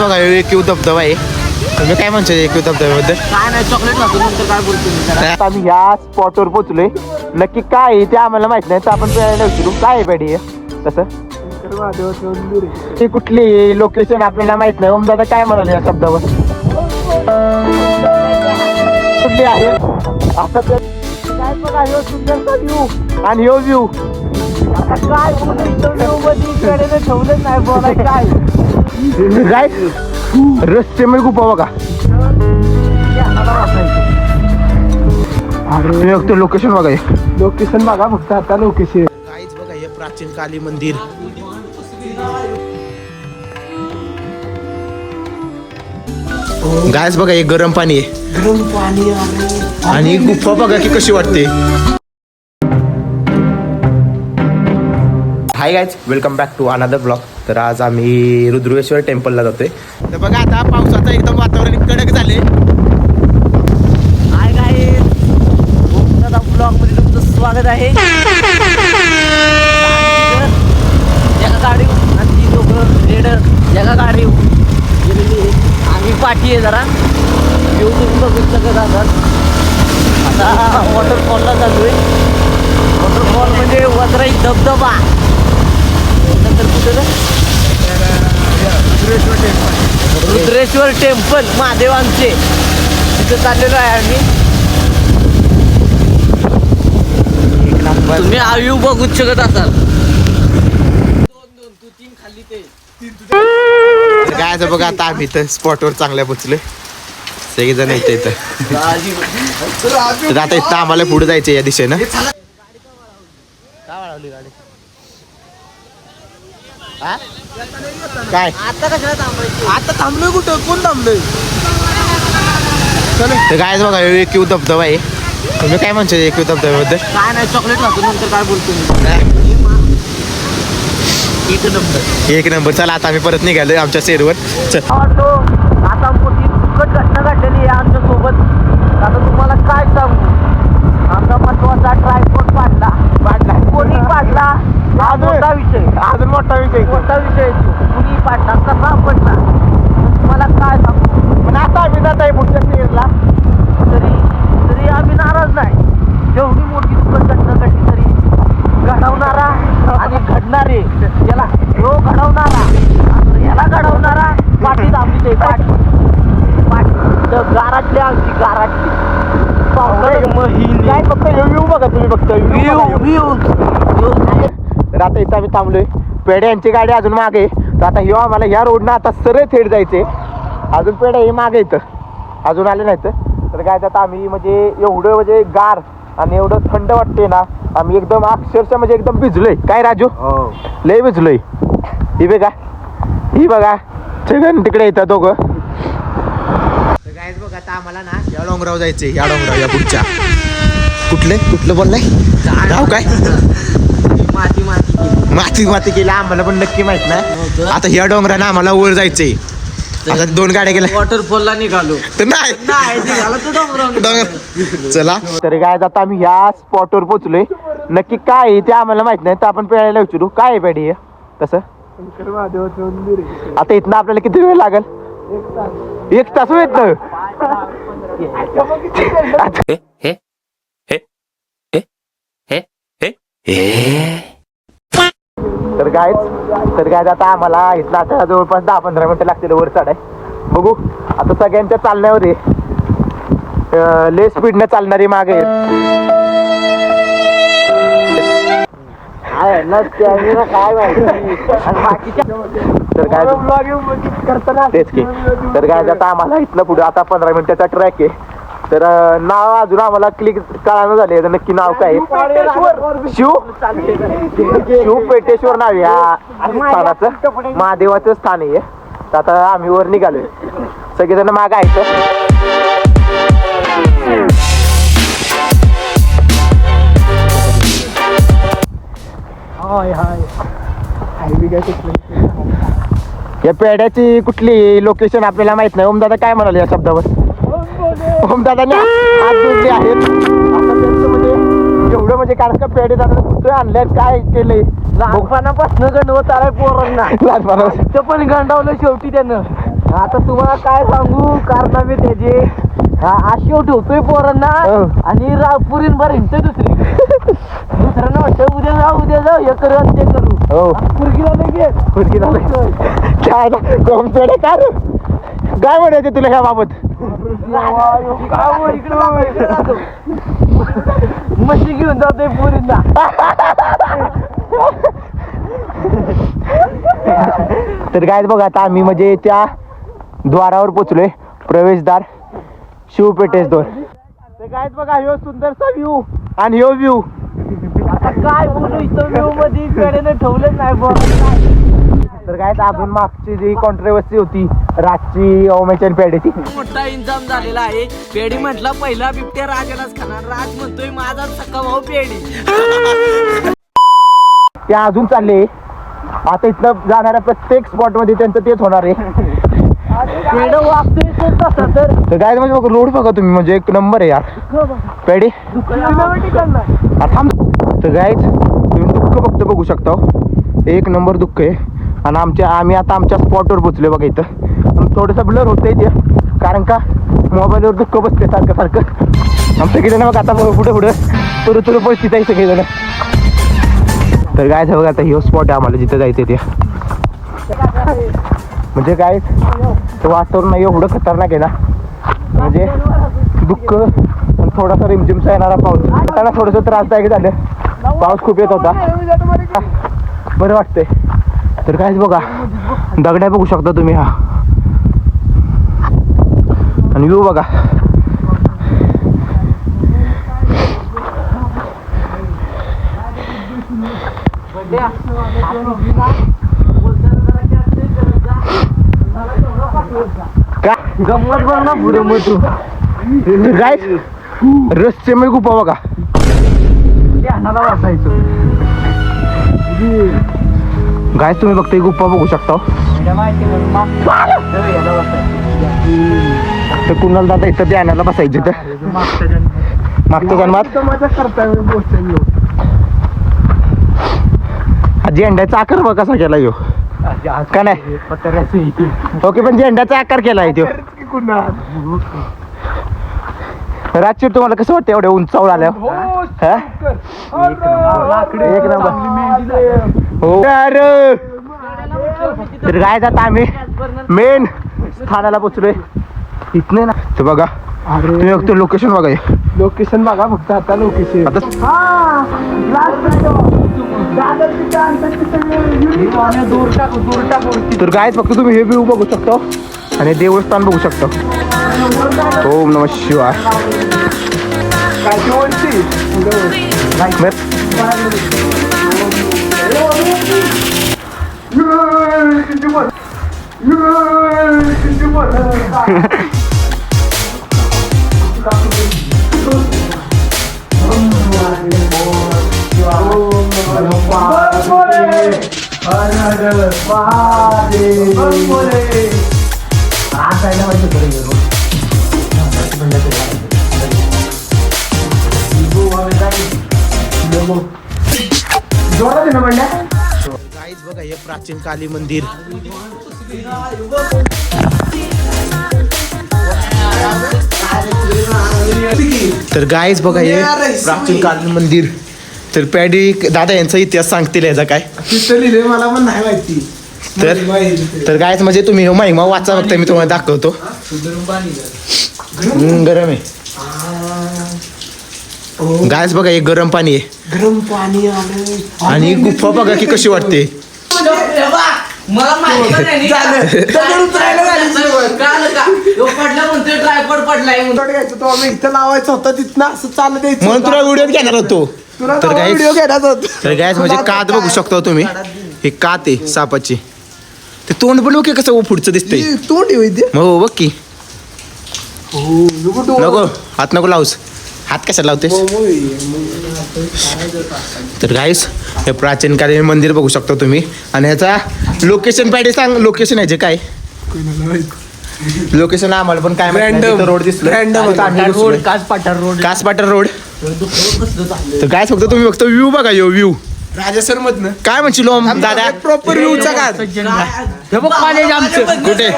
बघा एकयू धबधबा आहे. तुम्ही काय म्हणता एकयू धबधब्याबद्दल? काय नाही चॉकलेट खातो नंतर काय बोलतो. आता आम्ही ह्या स्पॉटवर पोहोचलोय. नक्की काय आहे ते आम्हाला माहित नाही, तर आपण प्यायला विचारू काय आहे पेढी तसं. ती कुठली लोकेशन आपल्याला माहित नाही. ओम दादा काय म्हणाले या शब्दावर? कुठली आहे आता काय बघा ह्यो सुंदरचा व्ह्यू आणि ह्यो व्ह्यू. आता काय मध्ये ठेवलं नाही बोलाय काय रस्ते मी खूप बघा. अरे लोकेशन बघा, लोकेशन बघा फक्त आता लोकेशन काहीच बघा. हे प्राचीन काली मंदिर गायच बघा. हे गरम पाणी आहे, गरम पाणी आणि गुफा बघा की कशी वाटते. Hi guys, welcome back to another blog. तर आज आम्ही रुद्रेश्वर टेम्पलला जातोय. तर बघा आता पावसाचं एकदम वातावरण कडक झाले. हाय गाईज, ब्लॉग मध्ये तुमचं स्वागत आहे. एका गाडी आणि ती लोकं रेडर एका गाडी गेलेली. आम्ही पाठी आहे जरा येऊ तुम्ही बघू शकत आहात. आता वॉटरफॉलला चालू आहे. वॉटरफॉल म्हणजे वजराई धबधबा. नंतर कुठे रुद्रेश्वर टेम्पल महादेवांचे तिथं चाललेलो आहे आम्ही. तुम्ही आयु बघूच शकत असाल. 2 तू 3 खाल्ली ते काय बघा आता आम्ही इथं स्पॉटवर चांगल्या पोचलोय. सगळेजण येते इथं. तर आता इथं आम्हाला पुढे जायचं या दिशेनं. काय आता कशाला थांबायचं? आता थांबलोय कुठं? कोण थांबलोय? तर काय बघा एकयू धबधबा आहे. तुम्ही काय म्हणता एकयू धबधब्याबद्दल? काय नाही चॉकलेट खातो नंतर काय बोलतो. एक नंबर. चला आता आम्ही परत निघालोय आमच्या सेरवर. आता मोठी दुःखद घटना घडलेली आहे आमच्या सोबत. आता तुम्हाला काय सांगू, आमचा महत्वाचा ट्रायपॉड पाडला. कोणी पाडला हा मोठा विषय. अजून मोठा विषय कुणी पाडला, कसा पडला तुम्हाला काय सांगू. पण आता आम्ही जात आहे पुढच्या सेरला. तरी आम्ही नाराज नाही. जेवढी मोठी दुःखद घटना घडली तरी घडवणारा आणि घडणारे याला घडवणारा पाठी थांबली ते पाठी गाराटली आमची गाराटली. काय फक्त व्ह्यू बघा तुम्ही, फक्त व्ह्यू. तर आता इथं आम्ही थांबलोय. पेढे यांची गाडी अजून मागे आहे. तर आता ह्यो आम्हाला ह्या रोडनं आता सरळ थेट जायचे. अजून पेढे हे मागे येतं, अजून आले नाहीत. तर काय आता आम्ही म्हणजे एवढं म्हणजे गार आणि एवढं थंड वाटते ना, आम्ही एकदम अक्षरशः म्हणजे एकदम भिजलोय. काय राजू? लय भिजलोय. ही बघा छगन तिकडे येतात दोघं. तर गायज बघा आता आम्हाला ना या डोंगरावर जायचंय. या डोंगरावर या पुढच्या कुठलं बोललाय गाव काय? माती केलं आम्हाला पण नक्की माहित नाही. आता ह्या डोंगरानं आम्हाला वर जायचंय. आता 2 गाड्या गेल्या. वॉटरफॉलला निघालो तर नाही निघालो तर डोंगरावर. चला तर काय आता आम्ही ह्या स्पॉटवर पोहोचलोय. नक्की काय आहे ते आम्हाला माहित नाही, तर आपण प्यायला विचारू काय आहे पेढी तसं. आता इथनं आपल्याला किती वेळ लागेल? 1 तास येत ना. तर काय आता आम्हाला इथं आता जवळपास 10-15 मिनिटं लागतील वर चढाय. बघू आता सगळ्यांच्या चालण्यावर लय स्पीडने चालणारी मागे काय माहिती. तर काय तेच की. तर काय आता आम्हाला इथनं पुढे आता 15 मिनिटाचा ट्रॅक आहे. तर नाव अजून आम्हाला क्लिक कळानं झाले. तर नक्की नाव काय? शिव पेटेश्वर नाव या स्थानाचं, महादेवाचं स्थान आहे. तर आता आम्ही वर निघालोय. सगळेजण मागं आहेत. या पेढ्याची कुठली लोकेशन आपल्याला माहित नाही. ओम दादा काय म्हणाले या शब्दावर? ओम दादाने हात जोडले आहेत. आता त्यांचं म्हणजे एवढं म्हणजे कारण का पेढे दादा कुठे आणल्यात काय केलंय. लहानपणापासून गणवत आलाय पोरांना. लहानपणापासून पण गंडावलं शेवटी त्यानं. आता तुम्हाला काय सांगू कारनामे त्याचे आशेव ठेवतोय पोरांना आणि पुरीन भर हिंडतोय दुसऱ्यांना वाटतं उद्या जाऊ हे करू आणि ते करू. पुरगीला काय म्हणायचे तुला ह्या बाबत? मशी घेऊन जातोय पुरींना. तर काय बघा आता आम्ही म्हणजे त्या द्वारावर पोचलोय, प्रवेशद्वार शिवपेठेस दोन. तर काय बघा ह्यो सुंदरसा व्ह्यू आणि ह्यो व्ह्यू. आता काय बोलू इथं व्ह्यू मध्ये पेड्यानं ठेवलं नाही बघ. तर काय अजून मागची जी कॉन्ट्रोवर्सी होती रातची ओमेच्या पेढेची, मोठा इंजाम झालेला आहे. पेढी म्हटला पहिला बिबट्या राजालाच खाणार. राज म्हणतोय माझा सक्का भाऊ पेढी. ते अजून चालले. आता इथलं जाणाऱ्या प्रत्येक स्पॉट मध्ये त्यांचं तेच होणार आहे. पेढ वागतोय तसं तर काय म्हणजे बघ रोड बघा तुम्ही, म्हणजे एक नंबर आहे यार पेढे. थांब. तर काय तुम्ही दुःख फक्त बघू शकता, एक नंबर दुःख आहे. आणि आम्ही आता आमच्या स्पॉटवर पोचलोय बघा. इथं थोडंसं ब्लर होतंय ते, कारण का मोबाईलवर दुःख बसते सारखं सारखं. आमचं गेलं ना बघ आता पुढे पुढे तुरु परिस्थिती आहे सगळेजण. तर काय बघा आता ह्यो स्पॉट आहे आम्हाला जिथं जायचं ते. म्हणजे काय वातावरण एवढं खतरनाक आहे ना, म्हणजे दुःख आणि थोडासा रिमझिमचा येणारा पाऊस. आता थोडंसं त्रासदायक झालं, पाऊस खूप येत होता, बरं वाटतंय. तर कायच बघा दगड्या बघू शकता तुम्ही, हा आणि व्ह्यू बघा. गंमत बघ ना पुढे मग तू काय रस्ते मी गुफा बघा. गाय तुम्ही बघता गुप्पा बघू शकता. तर कुणाला दादा इथं ध्यानाला बसायचे तर मागच्या जन्मात झेंड्याचा आकार बघ कसा केला यो का नाही. ओके पण झेंड्याचा आकार केलाय तो. राजशीर तुम्हाला कसं वाटतं एवढ्या उंचावर आल्या? एक नंबर हो. तर काय जाता आम्ही मेन स्थानाला पोचलोय इथने ना. तर बघा तुम्ही फक्त लोकेशन बघा, लोकेशन बघा फक्त. आता लोकेशन तर काय फक्त तुम्ही हे व्ह्यू बघू शकता आणि देवस्थान बघू शकता. ओम नमः शिवाय. बघा हे प्राचीन काली मंदिर. तर गाईज बघा हे प्राचीन कालीन मंदिर. तर पॅडी दादा यांचा इतिहास सांगतील याचा काय लिहिले मला पण नाही माहिती. तर गायच म्हणजे तुम्ही महिमा वाचा फक्त मी तुम्हाला दाखवतो. गरम आहे गायच बघा हे गरम पाणी आहे. गरम पाणी आणि गुफा बघा की कशी वाटते. मला माहिती तो आम्ही इथं लावायचं होतं तिथनं असं चालत द्यायचं म्हणून तुला व्हिडिओ घेणार होतो. तर व्हिडिओ घेण्याचा होता. तर गायच म्हणजे कात बघू शकता तुम्ही. हे कात आहे सापाची. ते तोंड पण बघ कसं पुढचं दिसतंय. तोंड वैद्य हो बघ की. नको हात नको लावूस. हात कशाला लावतेस. तर गाईस हे प्राचीन कालीन मंदिर बघू शकता तुम्ही. आणि ह्याचा लोकेशन पाहिजे सांग. लोकेशन याचे काय लोकेशन आम्हाला पण काय रोड दिसलं. कास पाटर रोड. तर काय फक्त तुम्ही फक्त व्ह्यू बघा यो व्ह्यू. राजसर मधनं काय म्हणशील ओम दादा प्रॉपर व्ह्यूचा काढ. कॉलेज आमचं कुठे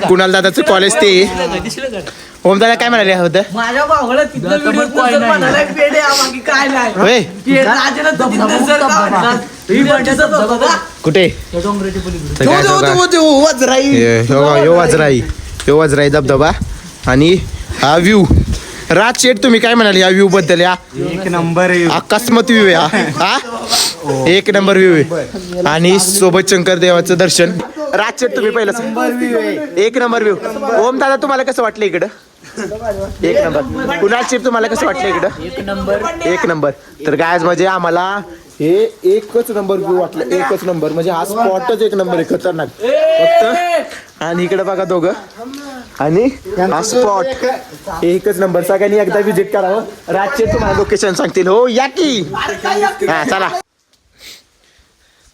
कुणाल दादाचं कॉलेज ते ओम दादा काय म्हणाले होतं माझ्या भावाला तिथलं व्हिडिओ पोस्ट म्हणाला पेढे आम्हाला काय नाही होय ते राजाला तिथलं जर का म्हटलं, ही बंटीचं होतं बघा. कुठे डोंगराच्या पलीकडे. तर काय बघा. वजराई ह्यो वजराई धबधबा आणि हा व्ह्यू राज शेठ तुम्ही काय म्हणाले या व्ह्यू बद्दल या एक नंबर अकस्मात व्ह्यू आहे हा एक नंबर व्ह्यू आहे आणि सोबत शंकर देवाचं दर्शन राज शेठ तुम्ही पहिलं एक नंबर व्ह्यू ओम दादा तुम्हाला कसं वाटलं इकडं एक नंबर कुणाल शेठ तुम्हाला कसं वाटलं इकडं एक नंबर तर काय म्हणजे आम्हाला हे एकच नंबर व्ह्यू वाटलं एकच नंबर म्हणजे हा स्पॉटच एक नंबर आहे खतरनाक फक्त आणि इकडे बघा दोघं आणि हा स्पॉट एकच नंबर सगळ्यांनी एकदा विजिट करावं राजचे तुम्हाला लोकेशन सांगतील हो या की हा चला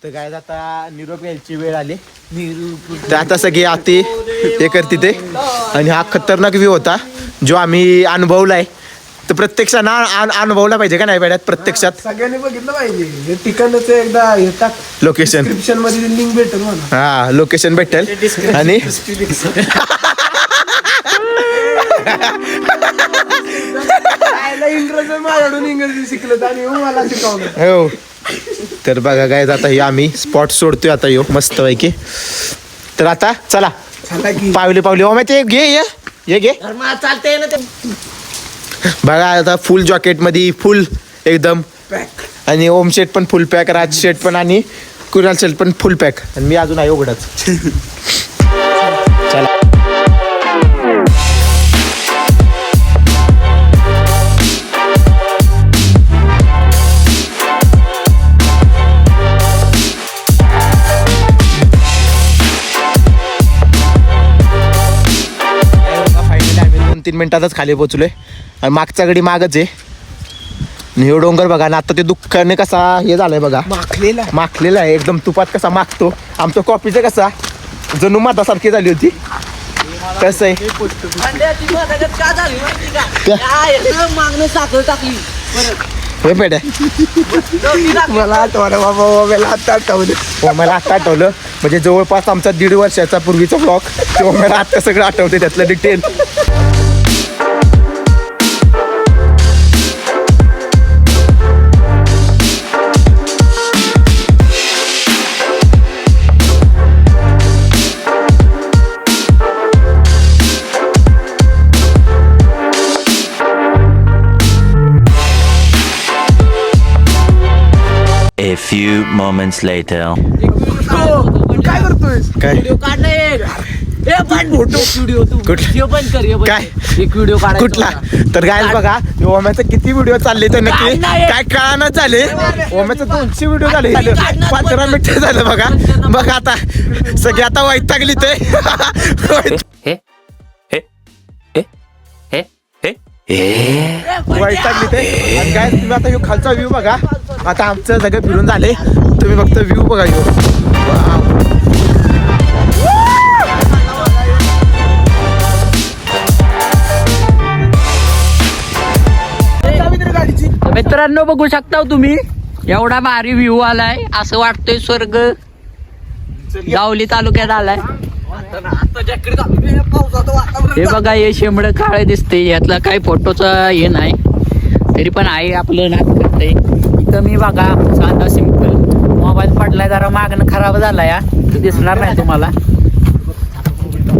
तर काय आता निरोप यायची वेळ आली तर आता सगळे आते हे करते ते आणि हा खतरनाक व्ह्यू होता जो आम्ही अनुभवलाय तर प्रत्यक्षात अनुभवला पाहिजे का नाही पाहिजे प्रत्यक्षात सगळ्यांनी बघितलं पाहिजे हे ठिकाणाचं एकदा हे टाक लोकेशन डिस्क्रिप्शन मध्ये लिंक भेटेल मला. हा लोकेशन भेटेल आणि इंग्रजी माझ्याकडून इंग्रजी शिकलं आणि मला शिकवलं. हो तर बघा काय आता हे आम्ही स्पॉट सोडतोय आता यो मस्त पैकी तर आता चला चला की पावले पावले ओ ते घे ये घे तर मग चालतंय ना ते. बघा आता फुल जॉकेट मध्ये फुल एकदम पॅक आणि ओम शेट पण फुल पॅक राज शेट पण आणि कुणाल शेट पण फुल पॅक आणि मी अजून आहे उघडच चला फायनली आम्ही 2-3 मिनिटातच खाली पोहोचलोय आणि मागचा गडी मागच आहे आणि हे डोंगर बघा ना आता ते दुःखाने कसा हे झालंय बघा माखलेला आहे एकदम तुपात कसा मागतो आमच्या कॉफीचं कसा जणू मातासारखी झाली होती कसं आहे अंड्याची मदत का झाली माहिती का? यानं मागणं साखर टाकली परत. हे पेड्या दोन्ही टाकली. मला आठवलं बाबा मला आता आठवलं. हो मला आता आठवलं म्हणजे जवळपास आमचा 1.5 वर्षाचा पूर्वीचा ब्लॉग तेव्हा मला आता सगळं आठवते त्यातलं detail A few moments later. काय करतोय काय व्हिडिओ काढला एक. ए, पण फोटो व्हिडिओ तू कुठला? हे पण कर हे पण काय? कर. एक व्हिडिओ काढायचा कुठला होता. तर काय बघा ओम्याचे किती व्हिडिओ चालले तर नक्की काय नाही. काय कळानं झाले ओम्याचे 200 व्हिडिओ झाले 15 मिनिटं झालं बघा बघा आता सगळी आता वैतागली ते वैतागली ते आणि काय तुम्ही आता ह्यो खालचा व्ह्यू बघा आता आमचं सगळं फिरून झाले तुम्ही फक्त व्ह्यू बघा ह्यो गाडीची मित्रांनो बघू शकता तुम्ही एवढा भारी व्ह्यू आलाय असं वाटतोय स्वर्ग गावली तालुक्यात आलाय हे बघा हे शेंबड काळे दिसते यातला काही फोटोचा हे नाही तरी पण आहे आपलं नाक करतंय इथं मी बघा साधा सिंपल मोबाईल पडलाय जरा मागणं खराब झाला या ते दिसणार नाही तुम्हाला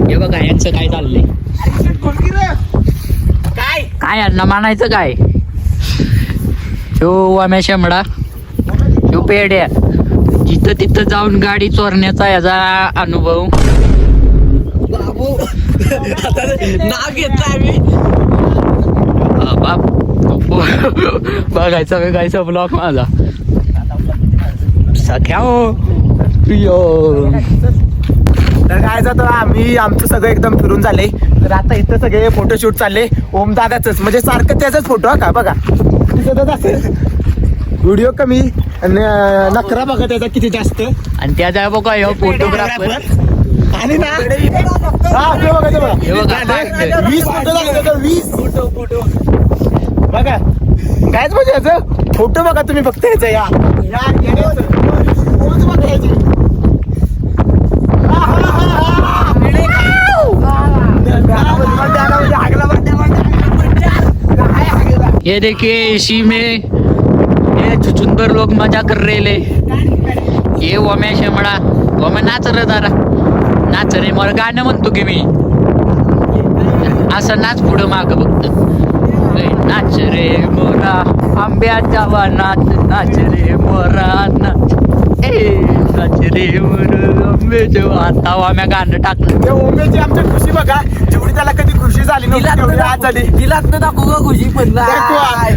हे बघा यांचं काय चाललंय काय यांना मानायचं काय ह्यो वाम्या शेंबडा ह्यो पेड्या जिथं तिथं जाऊन गाडी चोरण्याचा याचा अनुभव नाव घेतलं आम्ही बघायचा वेगायचा ब्लॉक माझा सख्या तर काय जातो आम्ही आमचं सगळं एकदम फिरून झाले तर आता इथं सगळे फोटोशूट चालले ओम दादाच म्हणजे सारखं त्याचाच फोटो का बघा दिसतच असेल व्हिडिओ कमी आणि नखरा बघा त्याचा किती जास्त आणि त्याचा बघा ह्यो फोटोग्राफर आणि ना हा ते बघा ते बघा हे बघा 20 फोटो झाले तर 20 फोटो बघा कायच म्हणजे याचं फोटो बघा तुम्ही फक्त याचं या ये देखिए इसी में ये चुचुंदर लोग मजा कर रहे ये वमे शेमडा वमे नाच रे जरा नाच रे मला गाणं म्हणतो की मी असं नाच पुढं माग बघत नाच रे मोरा आंब्याच्या वनात नाच रे मोरा नाच नाच रे मोरा आंब्याच्या आता वम्या गाणं टाकलं त्या ओमेची आमच्या खुशी बघा जेवढी त्याला कधी खुशी झाली नव्हती तेवढी आज झाली. दिलात ना दाखवू का खुशी पण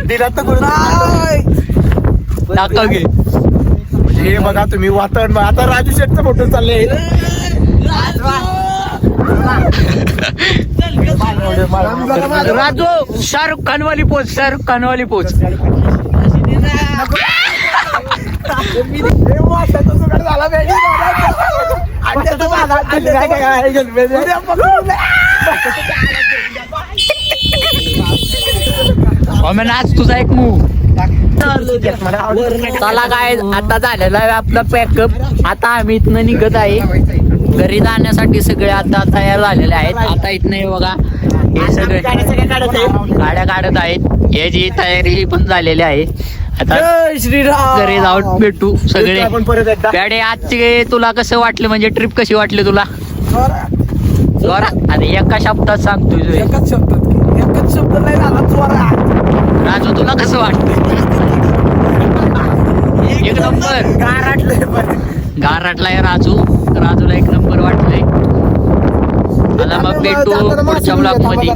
दिलात तर करून दाखव घे हे बघा तुम्ही वातावरण आता राजू शेटचा फोटो चालले राजू शाहरुख खान वाली पोच शाहरुख खान वाली पोच झाला नाच तुझा एक मूव चला काय आता झालेला आहे आपला पॅकअप आता आम्ही इथनं निघत आहे घरी जाण्यासाठी सगळे आता तयार झालेले आहेत आता इथनं हे बघा हे सगळे गाड्या काढत आहेत याची तयारी पण झालेली आहे आता घरी जाऊन भेटू सगळे गाडी आजचे तुला कसं वाटलं म्हणजे ट्रिप कशी वाटली तुला जोरात आणि एका शब्दात सांग तुझं एकच शब्द नाही झाला चोरा राजू तुला कसं वाटतं एक नंबर गारटलाय राजूला एक नंबर वाटलंय आता मग भेटू पुढच्या ब्लॉग मध्ये